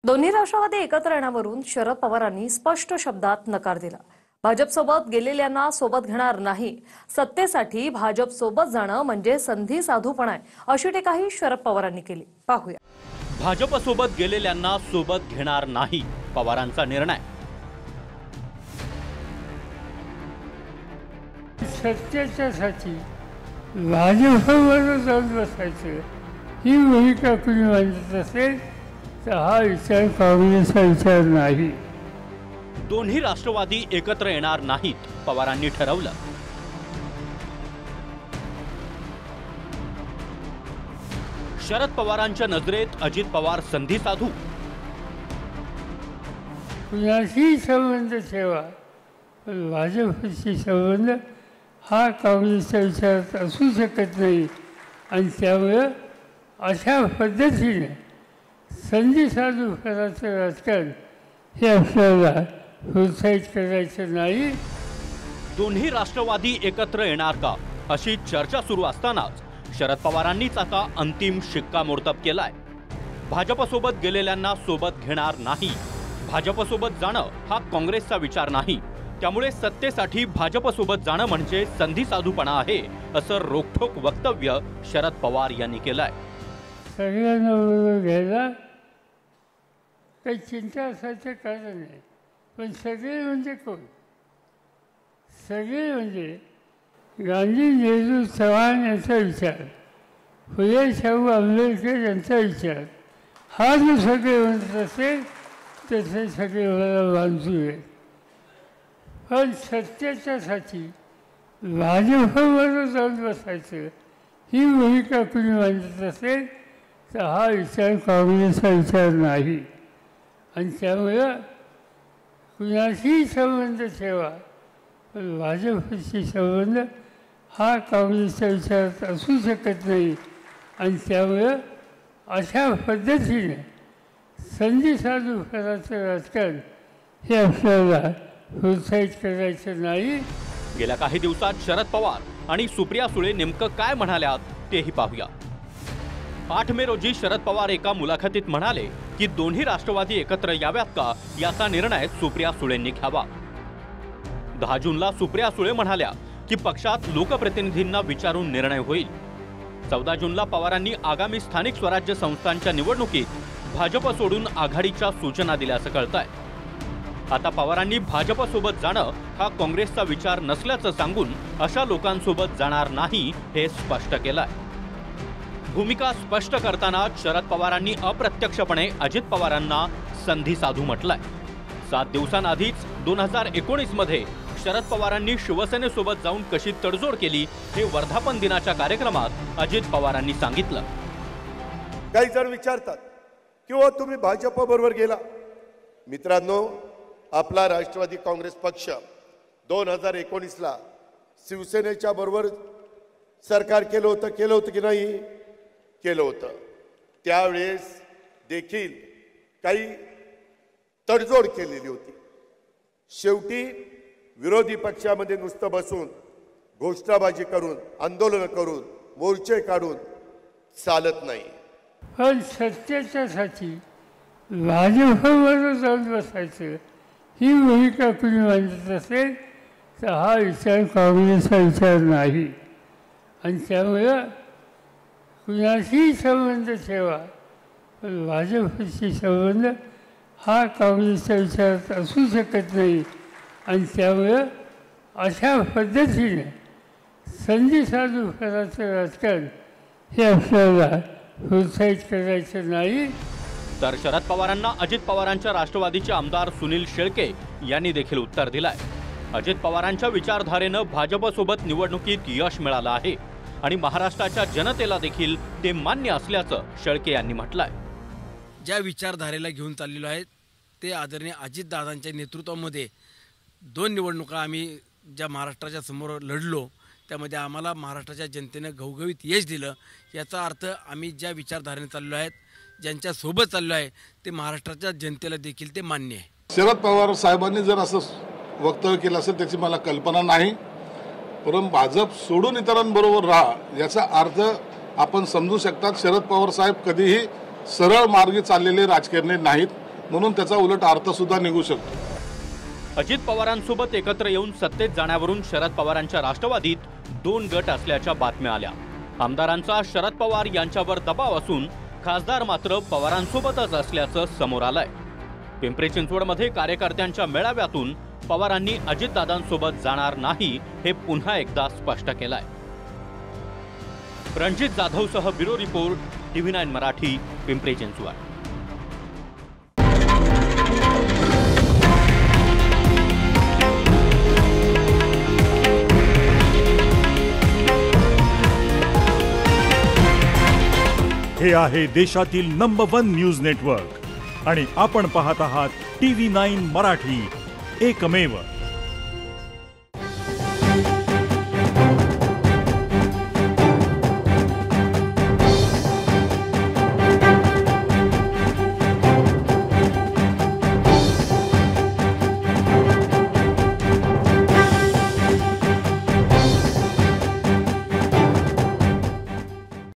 दोन्ही राष्ट्रवादी एकत्र येण्यावरून शरद पवारांनी स्पष्ट शब्दात नकार दिला। भाजपसोबत गेलेल्यांना सोबत घेणार नाही, सत्तेसाठी भाजपसोबत जाणं म्हणजे संधी साधूपणा आहे, अशी टीकाही शरद पवारांनी केली। पाहूया। भाजपसोबत गेलेल्यांना सोबत घेणार नाही, पवारांचा निर्णय। सत्तेसाठी भाजपवर जाऊन बसायचं ही भूमिका कुणी मांडत असेल तर हा विचार काँग्रेसचा विचार नाही। दोन्ही राष्ट्रवादी एकत्र येणार नाहीत, पवारांनी ठरवलं। शरद पवारांच्या नजरेत अजित पवार संधी साधू। कुणाशी संबंध ठेवा, पण भाजपशी संबंध हा काँग्रेसच्या विचारात असू शकत नाही आणि त्यामुळे अशा पद्धतीने संधी साधू करायचं राजकारण हे आपल्याला प्रोत्साहित करायचं नाही। दोन्ही राष्ट्रवादी एकत्र येणार का अशी चर्चा सुरू असतानाच शरद पवारांनीच आता अंतिम शिक्कामोर्तब केलाय। भाजपसोबत गेलेल्यांना सोबत घेणार नाही, भाजपसोबत जाणं हा काँग्रेसचा विचार नाही, त्यामुळे सत्तेसाठी भाजपसोबत जाणं म्हणजे संधी साधूपणा आहे, असं रोखठोक वक्तव्य शरद पवार यांनी केलंय। सगळ्यांना बरोबर घ्यायला काही चिंता असायचं कारण नाही, पण सगळे म्हणजे कोण? सगळे म्हणजे गांधी, नेहरू, चव्हाण यांचा विचार, फुले शाहू आंबेडकर यांचा विचार, हा जो सगळे म्हणत असेल तसे सगळे मला बांधू आहेत। पण सत्तेच्यासाठी भाजपवर जाऊन बसायचं ही भूमिका कुणी मांडत असेल तर हा विचार काँग्रेसचा विचार नाही आणि त्यामुळे कुणाशी संबंध ठेवा, पण भाजपशी संबंध हा काँग्रेसच्या विचारात असू शकत नाही आणि त्यामुळे अशा पद्धतीने संधी साधू करायचं राजकारण हे आपल्याला प्रोत्साहित करायचं नाही। गेल्या काही दिवसात शरद पवार आणि सुप्रिया सुळे नेमकं काय म्हणाल्यात तेही पाहूया। 8 मे रोजी शरद पवार एका मुलाखतीत म्हणाले की दोन्ही राष्ट्रवादी एकत्र याव्यात का याचा निर्णय सुप्रिया सुळेंनी घ्यावा। 10 जूनला सुप्रिया सुळे म्हणाल्या की पक्षात लोकप्रतिनिधींना विचारून निर्णय होईल। 14 जूनला पवारांनी आगामी स्थानिक स्वराज्य संस्थांच्या निवडणुकीत भाजप सोडून आघाडीच्या सूचना दिल्याचं कळतंय। आता पवारांनी भाजपसोबत जाणं हा काँग्रेसचा विचार नसल्याचं सांगून अशा लोकांसोबत जाणार नाही हे स्पष्ट केलंय। भूमिका स्पष्ट करताना शरद पवारांनी अप्रत्यक्षपणे अजित पवारांना संधी साधू म्हटलंय। 7 दिवसांआधीच 2019 मध्ये शरद पवारांनी शिवसेनेसोबत जाऊन कशी तडजोड केली हे वर्धापन दिनाच्या कार्यक्रमात अजित पवारांनी सांगितलं। काही जण विचारतात की तुम्ही भाजपबरोबर गेला। मित्रांनो, आपला राष्ट्रवादी काँग्रेस पक्ष 2019ला शिवसेनेच्या बरोबर सरकार केलं होतं की नाही? केलं होतं। त्यावेळेस देखील काही तडजोड केलेली होती। शेवटी विरोधी पक्षामध्ये नुसतं बसून घोषणाबाजी करून आंदोलन करून मोर्चे काढून चालत नाही। पण सत्तेच्यासाठी भाजपवर जाऊन बसायचं ही भूमिका कुणी मांडत असेल तर हा विचार काँग्रेसचा विचार नाही आणि त्यामुळे कुणाशी संबंध ठेवा, पण भाजपशी संबंध हा काँग्रेसच्या विचारात असू शकत नाही आणि त्यामुळे अशा पद्धतीने संधी साधू करायचं राजकारण हे आपल्याला प्रोत्साहित करायचं नाही। तर शरद पवारांना अजित पवारांच्या राष्ट्रवादीचे आमदार सुनील शेळके यांनी देखील उत्तर दिलंय। अजित पवारांच्या विचारधारेनं भाजपसोबत निवडणुकीत यश मिळालं आहे आणि महाराष्ट्राच्या जनतेला देखील ते मान्य असल्याचं शेळके यांनी म्हटलंय। ज्या विचारधारेला घेऊन चाललेलो आहे ते आदरणीय अजितदादांच्या नेतृत्वामध्ये 2 निवडणुका आम्ही ज्या महाराष्ट्राच्या समोर लढलो त्यामध्ये आम्हाला महाराष्ट्राच्या जनतेने घवघवीत यश दिलं। याचा अर्थ आम्ही ज्या विचारधारेने चाललो आहेत, ज्यांच्या सोबत चाललो आहे ते महाराष्ट्राच्या जनतेला देखील ते मान्य आहे। शरद पवार साहेबांनी जर असं वक्तव्य केलं असेल त्याची मला कल्पना नाही, परंतु भाजप सोडून इतरांबरोबर राहा याचा अर्थ आपण समजू शकतात। शरद पवार साहेब कधीही सरळ मार्गी चाललेले राजकारणी नाहीत। म्हणून त्याचा उलट अर्थ सुद्धा निघू शकतो. अजित पवारांसोबत एकत्र येऊन सत्तेत जाण्यावरून शरद पवारांच्या राष्ट्रवादीत 2 गट असल्याच्या बातम्या आल्या. आमदारांचा शरद पवार यांच्यावर दबाव असून खासदार मात्र पवारांसोबतच असल्याचं समोर आलंय. पिंपरी चिंचवडमध्ये कार्यकर्त्यांच्या मेळाव्यातून पवारांनी अजितदादांसोबत जाणार नाही हे पुन्हा एकदा स्पष्ट केलंय. रणजित जाधवसह bureau report TV9 Marathi, Pimpri Chinchwad. हे आहे देशातील नंबर 1 न्यूज नेटवर्क आणि आपण पाहत आहात TV9 मराठी, एकमेव.